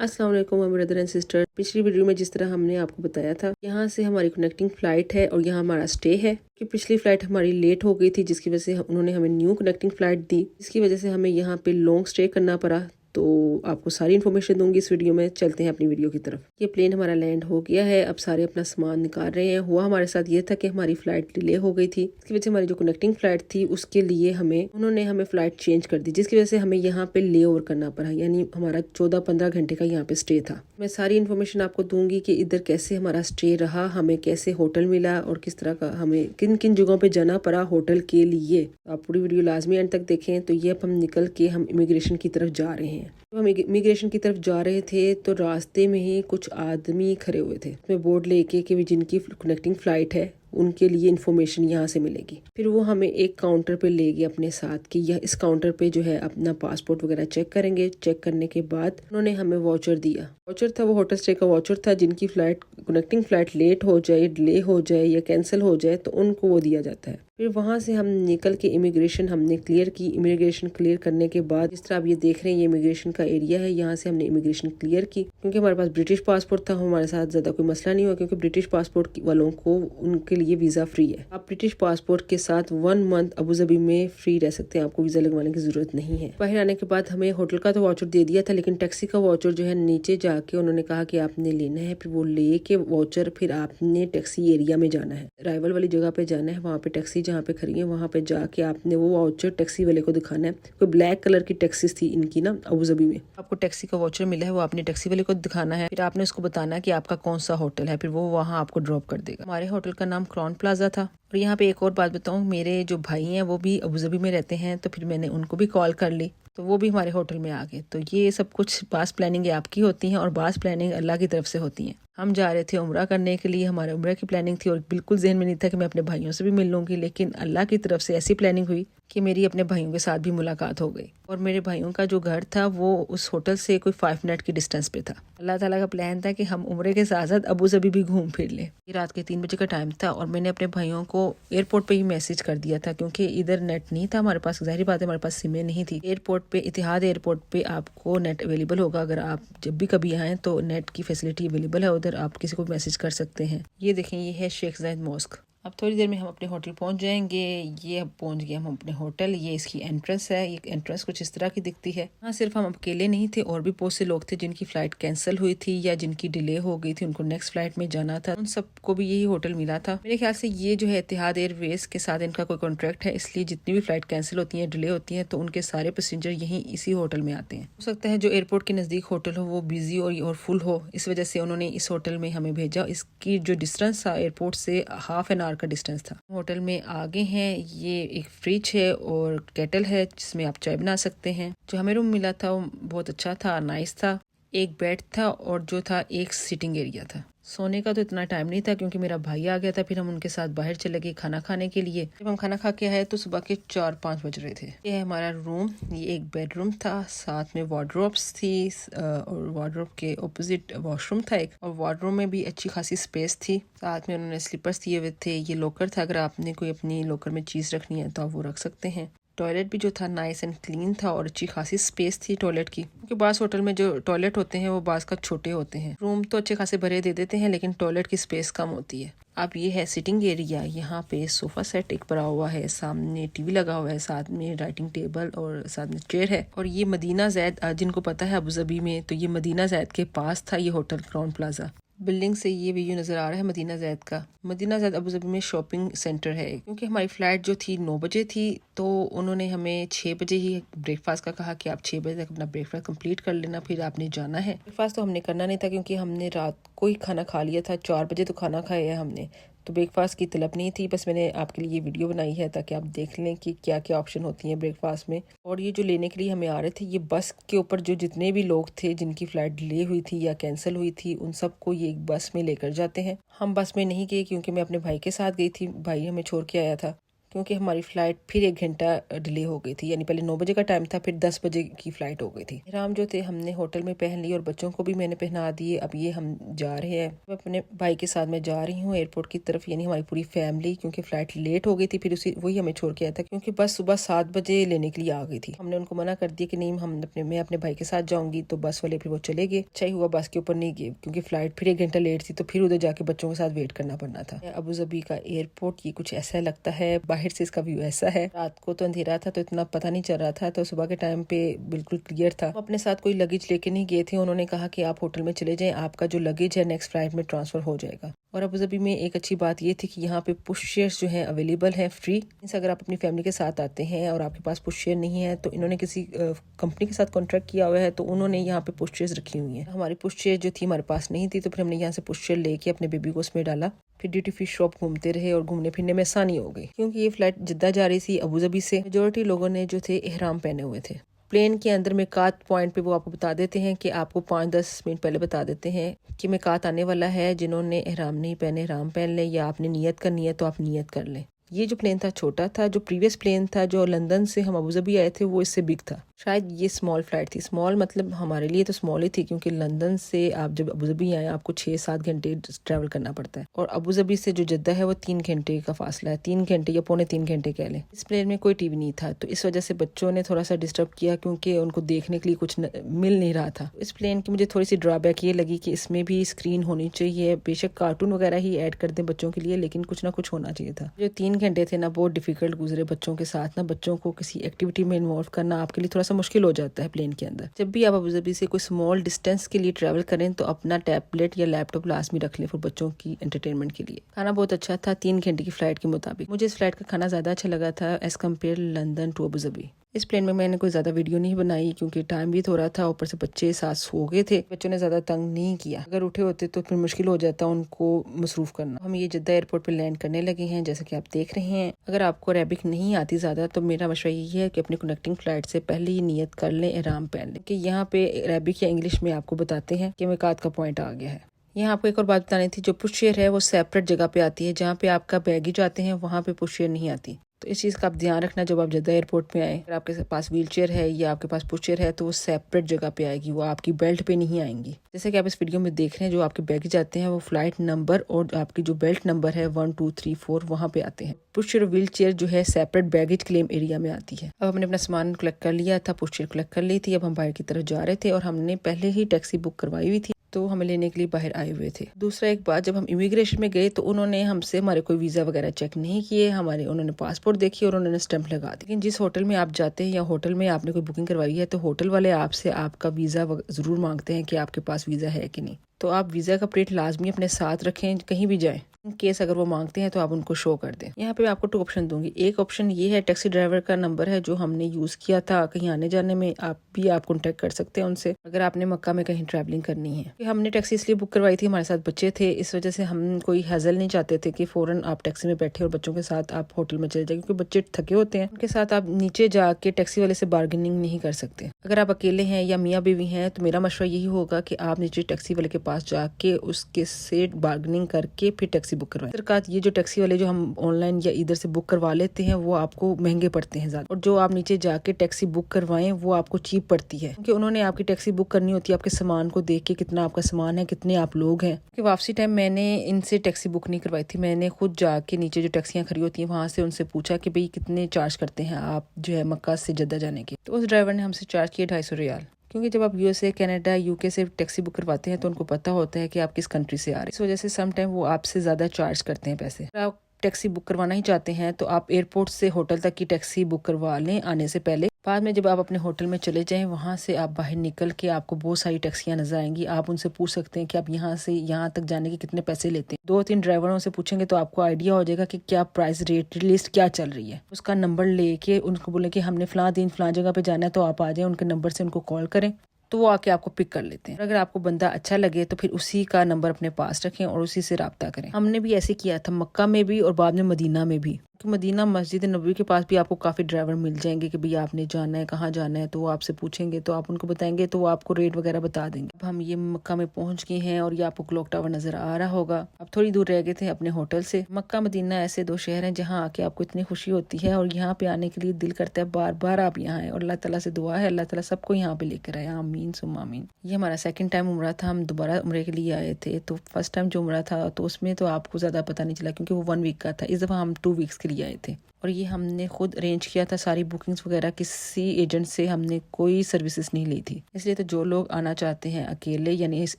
अस्सलाम वालेकुम brother and sister. पिछली वीडियो में जिस तरह हमने आपको बताया था, यहाँ से हमारी कनेक्टिंग फ़्लाइट है और यहाँ हमारा स्टे है कि पिछली फ़्लाइट हमारी लेट हो गई थी, जिसकी वजह से उन्होंने हमें न्यू कनेक्टिंग फ़्लाइट दी, जिसकी वजह से हमें यहाँ पे लॉन्ग स्टे करना पड़ा। तो आपको सारी इन्फॉर्मेशन दूंगी इस वीडियो में। चलते हैं अपनी वीडियो की तरफ। ये प्लेन हमारा लैंड हो गया है, अब सारे अपना सामान निकाल रहे हैं। हुआ हमारे साथ ये था कि हमारी फ़्लाइट डिले हो गई थी, इसकी वजह से हमारी जो कनेक्टिंग फ़्लाइट थी उसके लिए उन्होंने हमें फ़्लाइट चेंज कर दी, जिसकी वजह से हमें यहाँ पे ले ओवर करना पड़ा। यानी हमारा 14-15 घंटे का यहाँ पे स्टे था। मैं सारी इन्फॉर्मेशन आपको दूंगी कि इधर कैसे हमारा स्टे रहा, हमें कैसे होटल मिला और किस तरह का हमें किन किन जगहों पे जाना पड़ा होटल के लिए। आप पूरी वीडियो लाजमी एंड तक देखें। तो ये अब हम निकल के हम इमिग्रेशन की तरफ जा रहे हैं। जब हम इमिग्रेशन की तरफ जा रहे थे तो रास्ते में ही कुछ आदमी खड़े हुए थे, उसमें बोर्ड लेके कि जिनकी कनेक्टिंग फ़्लाइट है उनके लिए इन्फॉर्मेशन यहाँ से मिलेगी। फिर वो हमें एक काउंटर पे ले गए अपने साथ कि यह इस काउंटर पे जो है अपना पासपोर्ट वगैरह चेक करेंगे। चेक करने के बाद उन्होंने हमें वाउचर दिया। वाउचर था वो होटल स्टे का वाउचर था। जिनकी फ़्लाइट कनेक्टिंग फ़्लाइट लेट हो जाए, डिले हो जाए या कैंसिल हो जाए तो उनको वो दिया जाता है। फिर वहाँ से हम निकल के इमिग्रेशन हमने क्लियर की। इमिग्रेशन क्लियर करने के बाद जिस तरह आप ये देख रहे हैं, ये इमिग्रेशन का एरिया है। यहाँ से हमने इमिग्रेशन क्लियर की। क्योंकि हमारे पास ब्रिटिश पासपोर्ट था, हमारे साथ ज़्यादा कोई मसला नहीं हुआ, क्योंकि ब्रिटिश पासपोर्ट वालों को उनके लिए वीज़ा फ्री है। आप ब्रिटिश पासपोर्ट के साथ 1 मंथ अबू धाबी में फ्री रह सकते हैं, आपको वीज़ा लगवाने की ज़रूरत नहीं है। बाहर आने के बाद हमें होटल का तो वाउचर दे दिया था, लेकिन टैक्सी का वाउचर जो है नीचे जाके उन्होंने कहा कि आपने लेना है। फिर वो ले के वाउचर फिर आपने टैक्सी एरिया में जाना है, अराइवल वाली जगह पे जाना है। वहाँ पे टैक्सी जहाँ पे खड़ी है वहाँ पे जाके आपने वो वाउचर टैक्सी वाले को दिखाना है। कोई ब्लैक कलर की टैक्सीज थी इनकी ना अबू धाबी में। आपको टैक्सी का वाउचर मिला है, वो आपने टैक्सी वाले को दिखाना है। फिर आपने उसको बताना है कि आपका कौन सा होटल है, फिर वो वहाँ आपको ड्रॉप कर देगा। हमारे होटल का नाम क्राउन प्लाजा था। और यहाँ पे एक और बात बताऊँ, मेरे जो भाई हैं वो भी अबू धाबी में रहते हैं, तो फिर मैंने उनको भी कॉल कर ली तो वो भी हमारे होटल में आ गए। तो ये सब कुछ बास प्लानिंग आपकी होती हैं और बास प्लानिंग अल्लाह की तरफ से होती हैं। हम जा रहे थे उम्रा करने के लिए, हमारे उम्रा की प्लानिंग थी और बिल्कुल ज़हन में नहीं था कि मैं अपने भाइयों से भी मिल लूँगी, लेकिन अल्लाह की तरफ से ऐसी प्लानिंग हुई कि मेरी अपने भाइयों के साथ भी मुलाकात हो गई। और मेरे भाइयों का जो घर था वो उस होटल से कोई 5 मिनट की डिस्टेंस पे था। अल्लाह ताला का प्लान था कि हम उम्रे के साथ साथ अबू धाबी भी घूम फिर लें। ये रात के 3 बजे का टाइम था और मैंने अपने भाइयों को एयरपोर्ट पे ही मैसेज कर दिया था, क्योंकि इधर नेट नहीं था हमारे पास। ज़ाहिर बात है हमारे पास सिमें नहीं थी। एयरपोर्ट पे, इतिहाद एयरपोर्ट पे आपको नेट अवेलेबल होगा। अगर आप जब भी कभी आएँ तो नेट की फैसिलिटी अवेलेबल है उधर, आप किसी को मैसेज कर सकते हैं। ये देखें, ये है शेख जायद मॉस्क। अब थोड़ी देर में हम अपने होटल पहुंच जाएंगे। ये अब पहुंच गए हम अपने होटल। ये इसकी एंट्रेंस है। ये एंट्रेंस कुछ इस तरह की दिखती है। हाँ, सिर्फ हम अकेले नहीं थे, और भी बहुत से लोग थे जिनकी फ़्लाइट कैंसिल हुई थी या जिनकी डिले हो गई थी, उनको नेक्स्ट फ़्लाइट में जाना था। उन सबको भी यही होटल मिला था। मेरे ख्याल से ये जो है इतिहाद एयरवेज के साथ इनका कोई कॉन्ट्रैक्ट है, इसलिए जितनी भी फ़्लाइट कैंसिल होती हैं, डिले होती हैं, तो उनके सारे पैसेंजर यहीं इसी होटल में आते हैं। हो सकता है जो एयरपोर्ट के नज़दीक होटल हो वो बिजी और फुल हो, इस वजह से उन्होंने इस होटल में हमें भेजा। इसकी जो डिस्टेंस था एयरपोर्ट से हाफ एन आवर का डिस्टेंस था। होटल में आगे हैं। ये एक फ्रिज है और केटल है जिसमें आप चाय बना सकते हैं। जो हमें रूम मिला था वो बहुत अच्छा था, नाइस था। एक बेड था और जो था एक सिटिंग एरिया था। सोने का तो इतना टाइम नहीं था क्योंकि मेरा भाई आ गया था। फिर हम उनके साथ बाहर चले गए खाना खाने के लिए। जब हम खाना खा के आए तो सुबह के 4-5 बज रहे थे। ये है हमारा रूम। ये एक बेडरूम था, साथ में वार्डरोब्स थी और वार्डरोब के ऑपोजिट वॉशरूम था एक, और वार्डरोब में भी अच्छी खासी स्पेस थी। साथ में उन्होंने स्लीपर्स दिए हुए थे। ये लॉकर था, अगर आपने कोई अपनी लॉकर में चीज़ रखनी है तो आप वो रख सकते हैं। टॉयलेट भी जो था नाइस एंड क्लीन था और अच्छी खासी स्पेस थी टॉयलेट की, क्योंकि बास होटल में जो टॉयलेट होते हैं वो बास का छोटे होते हैं। रूम तो अच्छे खासे भरे दे देते हैं लेकिन टॉयलेट की स्पेस कम होती है। अब ये है सिटिंग एरिया। यहाँ पे सोफा सेट एक पड़ा हुआ है, सामने टीवी लगा हुआ है, साथ में राइटिंग टेबल और साथ में चेयर है। और ये मदीना ज़ैद, जिनको पता है अबू धाबी में, तो ये मदीना ज़ैद के पास था ये होटल क्राउन प्लाजा। बिल्डिंग से ये व्यू नज़र आ रहा है मदीना ज़ैद का। मदीना ज़ैद अबू धाबी में शॉपिंग सेंटर है। क्योंकि हमारी फ़्लाइट जो थी 9 बजे थी, तो उन्होंने हमें 6 बजे ही ब्रेकफास्ट का कहा कि आप 6 बजे तक अपना ब्रेकफास्ट कंप्लीट कर लेना, फिर आपने जाना है। ब्रेकफास्ट तो हमने करना नहीं था क्योंकि हमने रात को ही खाना खा लिया था। 4 बजे तो खाना खाया है हमने, तो ब्रेकफास्ट की तलब नहीं थी। बस मैंने आपके लिए ये वीडियो बनाई है ताकि आप देख लें कि क्या क्या ऑप्शन होती हैं ब्रेकफास्ट में। और ये जो लेने के लिए हमें आ रहे थे, ये बस के ऊपर जो जितने भी लोग थे जिनकी फ़्लाइट डिले हुई थी या कैंसिल हुई थी, उन सबको ये एक बस में लेकर जाते हैं। हम बस में नहीं गए क्योंकि मैं अपने भाई के साथ गई थी, भाई हमें छोड़ के आया था। क्योंकि हमारी फ़्लाइट फिर 1 घंटा डिले हो गई थी। यानी पहले 9 बजे का टाइम था, फिर 10 बजे की फ़्लाइट हो गई थी। इहराम जो थे हमने होटल में पहन लिए और बच्चों को भी मैंने पहना दिए। अब ये हम जा रहे हैं, मैं अपने भाई के साथ मैं जा रही हूँ एयरपोर्ट की तरफ, यानी हमारी पूरी फैमिली, क्योंकि फ़्लाइट लेट हो गई थी। फिर वही हमें छोड़ के आया था, क्योंकि बस सुबह 7 बजे लेने के लिए आ गई थी। हमने उनको मना कर दिया कि नहीं, मैं अपने भाई के साथ जाऊंगी। तो बस वाले फिर वो चले गए। अच्छा ही हुआ बस के ऊपर नहीं गए, क्योंकि फ़्लाइट फिर 1 घंटा लेट थी, तो फिर उधर जाके बच्चों के साथ वेट करना पड़ना था। अबू धाबी का एयरपोर्ट ये कुछ ऐसा लगता है, बाहर से इसका व्यू ऐसा है। रात को तो अंधेरा था तो इतना पता नहीं चल रहा था, तो सुबह के टाइम पे बिल्कुल क्लियर था। अपने साथ कोई लगेज लेके नहीं गए थे। उन्होंने कहा कि आप होटल में चले जाएं, आपका जो लगेज है नेक्स्ट फ्लाइट में ट्रांसफर हो जाएगा। और अबू धाबी में एक अच्छी बात ये थी कि यहाँ पे पुश शेयर्स जो हैं अवेलेबल हैं फ्री। अगर आप अपनी फैमिली के साथ आते हैं और आपके पास पुश शेयर नहीं है, तो इन्होंने किसी कंपनी के साथ कॉन्ट्रैक्ट किया हुआ है, तो उन्होंने यहाँ पे पुश शेयर्स रखी हुई हैं। हमारी पुश शेयर जो थी हमारे पास नहीं थी, तो फिर हमने यहाँ से पुश शेयर लेके अपने बेबी को उसमें डाला। फिर ड्यूटी फ्री शॉप घूमते रहे और घूमने फिरने में आसानी हो गई, क्योंकि ये फ्लाइट जिद्दा जा रही थी अबू धाबी से। मेजोरिटी लोगों ने जो थे इहराम पहने हुए थे। प्लेन के अंदर मिकात पॉइंट पे वो आपको बता देते हैं कि आपको 5-10 मिनट पहले बता देते हैं कि मिकात आने वाला है। जिन्होंने इहराम नहीं पहने इहराम पहन लें, या आपने नियत करनी है तो आप नियत कर लें। ये जो प्लेन था छोटा था। जो प्रीवियस प्लेन था जो लंदन से हम अबू धाबी आए थे, वो इससे बिग था। शायद ये स्मॉल फ्लाइट थी। स्मॉल मतलब हमारे लिए तो स्मॉल ही थी, क्योंकि लंदन से आप जब अबू धाबी आए आपको 6-7 घंटे ट्रैवल करना पड़ता है, और अबू धाबी से जो जद्दा है वो 3 घंटे का फासला है। 3 घंटे या पौने 3 घंटे कह लें। इस प्लेन में कोई टीवी नहीं था, तो इस वजह से बच्चों ने थोड़ा सा डिस्टर्ब किया, क्योंकि उनको देखने के लिए कुछ मिल नहीं रहा था। इस प्लेन की मुझे थोड़ी सी ड्रॉबैक ये लगी कि इसमें भी स्क्रीन होनी चाहिए। बेशक कार्टून वगैरह ही ऐड कर दें बच्चों के लिए, लेकिन कुछ ना कुछ होना चाहिए था। जो 3 घंटे थे ना, बहुत डिफिकल्ट गुजरे बच्चों के साथ ना। बच्चों को किसी एक्टिविटी में इन्वॉल्व करना आपके लिए थोड़ा सा मुश्किल हो जाता है प्लेन के अंदर। जब भी आप अबू धाबी से कोई स्मॉल डिस्टेंस के लिए ट्रैवल करें, तो अपना टैबलेट या लैपटॉप लाजमी रख लें फॉर बच्चों की एंटरटेनमेंट के लिए। खाना बहुत अच्छा था 3 घंटे की फ्लाइट के मुताबिक। मुझे इस फ्लाइट का खाना ज़्यादा अच्छा लगा था as compare London to Abu Dhabi. इस प्लेन में मैंने कोई ज़्यादा वीडियो नहीं बनाई, क्योंकि टाइम भी थोड़ा था, ऊपर से बच्चे साथ सो गए थे। बच्चों ने ज़्यादा तंग नहीं किया। अगर उठे होते तो फिर मुश्किल हो जाता उनको मसरूफ़ करना। हम ये जद्दा एयरपोर्ट पे लैंड करने लगे हैं, जैसा कि आप देख रहे हैं। अगर आपको अरेबिक नहीं आती ज़्यादा, तो मेरा मशवरा यही है कि अपनी कनेक्टिंग फ़्लाइट से पहले ही नियत कर लें, इहराम पहन लें, कि यहाँ पे अरेबिक या इंग्लिश में आपको बताते हैं कि मिकात का पॉइंट आ गया है। यहाँ आपको एक और बात बतानी थी, जो पुश शेयर है वो सेपरेट जगह पे आती है। जहाँ पे आपका बैगेज आते हैं वहाँ पे पुश शेयर नहीं आती। तो इस चीज़ का आप ध्यान रखना जब आप जद्दा एयरपोर्ट पे आए। अगर आपके पास व्हील चेयर है या आपके पास पुश चेयर है, तो वो सेपरेट जगह पे आएगी, वो आपकी बेल्ट पे नहीं आएंगी। जैसे कि आप इस वीडियो में देख रहे हैं, जो आपके बैगेज आते हैं वो फ्लाइट नंबर और आपकी जो बेल्ट नंबर है 1 2 3 4 वहाँ पे आते हैं। पुश चेयर व्हील चेयर जो है सेपरेट बैगेज क्लेम एरिया में आती है। अब हमने अपना सामान कलेक्ट कर लिया था, पुश चेयर कलेक्ट कर ली थी। अब हम बाहर की तरफ जा रहे थे, और हमने पहले ही टैक्सी बुक करवाई हुई थी, तो हमें लेने के लिए बाहर आए हुए थे। दूसरा एक बात, जब हम इमिग्रेशन में गए तो उन्होंने हमसे हमारे कोई वीज़ा वगैरह चेक नहीं किए। उन्होंने पासपोर्ट देखी और उन्होंने स्टैंप लगा दी। लेकिन जिस होटल में आप जाते हैं या होटल में आपने कोई बुकिंग करवाई है, तो होटल वाले आपसे आपका वीज़ा ज़रूर मांगते हैं कि आपके पास वीज़ा है कि नहीं। तो आप वीज़ा का प्रिंट लाजमी अपने साथ रखें, कहीं भी जाएं। इन केस अगर वो मांगते हैं तो आप उनको शो कर दें। यहाँ पे मैं आपको 2 ऑप्शन दूंगी। एक ऑप्शन ये है, टैक्सी ड्राइवर का नंबर है जो हमने यूज़ किया था कहीं आने जाने में। आप कॉन्टेक्ट कर सकते हैं उनसे, अगर आपने मक्का में कहीं ट्रैवलिंग करनी है। हमने टैक्सी इसलिए बुक करवाई थी, हमारे साथ बच्चे थे, इस वजह से हम कोई हज़ल नहीं चाहते थे कि फ़ौरन आप टैक्सी में बैठे और बच्चों के साथ आप होटल में चले जाए, क्योंकि बच्चे थके होते हैं। उनके साथ आप नीचे जाके टैक्सी वाले से बार्गेनिंग नहीं कर सकते। अगर आप अकेले हैं या मियाँ बीवी हैं, तो मेरा मशवरा यही होगा कि आप नीचे टैक्सी वाले के पास जाके उसके से बार्गेनिंग करके फिर टैक्सी बुक करवाएं। सरकार ये जो टैक्सी वाले जो हम ऑनलाइन या इधर से बुक करवा लेते हैं, वो आपको महंगे पड़ते हैं ज़्यादा, और जो आप नीचे जाके टैक्सी बुक करवाएं वो आपको चीप पड़ती है, क्योंकि उन्होंने आपकी टैक्सी बुक करनी होती है आपके सामान को देख के, कितना आपका सामान है, कितने आप लोग हैं। कि वापसी टाइम मैंने इनसे टैक्सी बुक नहीं करवाई थी, मैंने खुद जाके नीचे जो टैक्सियाँ खड़ी होती हैं वहाँ से उनसे पूछा कि भाई कितने चार्ज करते हैं आप जो है मक्का से जद्दा जाने के। तो उस ड्राइवर ने हमसे चार्ज किया 250 रियाल। क्योंकि जब आप यूएसए, कनाडा, यूके से टैक्सी बुक करवाते हैं तो उनको पता होता है कि आप किस कंट्री से आ रहे हैं। इस वजह से सम टाइम वो आपसे ज़्यादा चार्ज करते हैं पैसे। आप टैक्सी बुक करवाना ही चाहते हैं तो आप एयरपोर्ट से होटल तक की टैक्सी बुक करवा लें आने से पहले। बाद में जब आप अपने होटल में चले जाएं, वहाँ से आप बाहर निकल के आपको बहुत सारी टैक्सियाँ नजर आएंगी। आप उनसे पूछ सकते हैं कि आप यहाँ से यहाँ तक जाने के कितने पैसे लेते हैं। 2-3 ड्राइवरों से पूछेंगे तो आपको आइडिया हो जाएगा कि क्या प्राइस रेट लिस्ट क्या चल रही है। उसका नंबर लेके उनको बोले कि हमने फलां दिन फलां जगह पे जाना है, तो आप आ जाएं, उनके नंबर से उनको कॉल करें, तो वो आके आपको पिक कर लेते हैं। अगर आपको बंदा अच्छा लगे तो फिर उसी का नंबर अपने पास रखें और उसी से रब्ता करें। हमने भी ऐसे किया था, मक्का में भी और बाद में मदीना में भी। کہ مدینہ مسجد نبوی کے پاس بھی آپ کو کافی ڈرائیور مل جائیں گے کہ بھئی آپ نے جانا ہے کہاں جانا ہے، تو وہ آپ سے پوچھیں گے تو آپ ان کو بتائیں گے تو وہ آپ کو ریٹ وغیرہ بتا دیں گے۔ اب ہم یہ مکہ میں پہنچ گئے ہیں اور یہ آپ کو کلوک ٹاور نظر آ رہا ہوگا۔ اب تھوڑی دور رہ گئے تھے اپنے ہوٹل سے۔ مکہ مدینہ ایسے دو شہر ہیں جہاں آ کے آپ کو اتنی خوشی ہوتی ہے اور یہاں پہ آنے کے لیے دل کرتا ہے بار بار آپ یہاں آئیں، اور اللہ تعالیٰ سے دعا ہے اللہ تعالیٰ سب کو یہاں پہ لے کر آئے، آمین ثم آمین۔ یہ ہمارا سیکنڈ ٹائم عمرہ تھا، ہم دوبارہ عمرے کے لیے آئے تھے۔ تو فرسٹ ٹائم جو عمرہ تھا تو اس میں تو آپ کو زیادہ پتہ نہیں چلا کیونکہ وہ 1 ویک کا تھا، اس دفعہ ہم 2 ویکس کے لیے آئے تھے، اور یہ ہم نے خود ارینج کیا تھا ساری بکنگز وغیرہ، کسی ایجنٹ سے ہم نے کوئی سروسز نہیں لی تھی۔ اس لیے تو جو لوگ آنا چاہتے ہیں اکیلے یعنی اس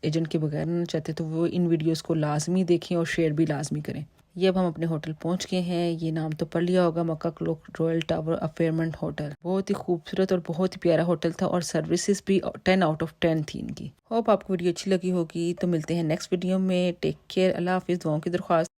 ایجنٹ کے بغیر آنا چاہتے تو وہ ان ویڈیوز کو لازمی دیکھیں اور شیئر بھی لازمی کریں۔ یہ اب ہم اپنے ہوٹل پہنچ گئے ہیں، یہ نام تو پڑھ لیا ہوگا، مکہ کلوک رویل ٹاور افیئرمنٹ ہوٹل۔ بہت ہی خوبصورت اور بہت ہی پیارا ہوٹل تھا اور سروسز بھی 10 آؤٹ آف 10 تھی ان کی۔ ہوپ آپ کو ویڈیو اچھی لگی ہوگی، تو ملتے ہیں نیکسٹ ویڈیو میں۔ ٹیک کیئر، اللہ حافظ، دعاؤں کی درخواست۔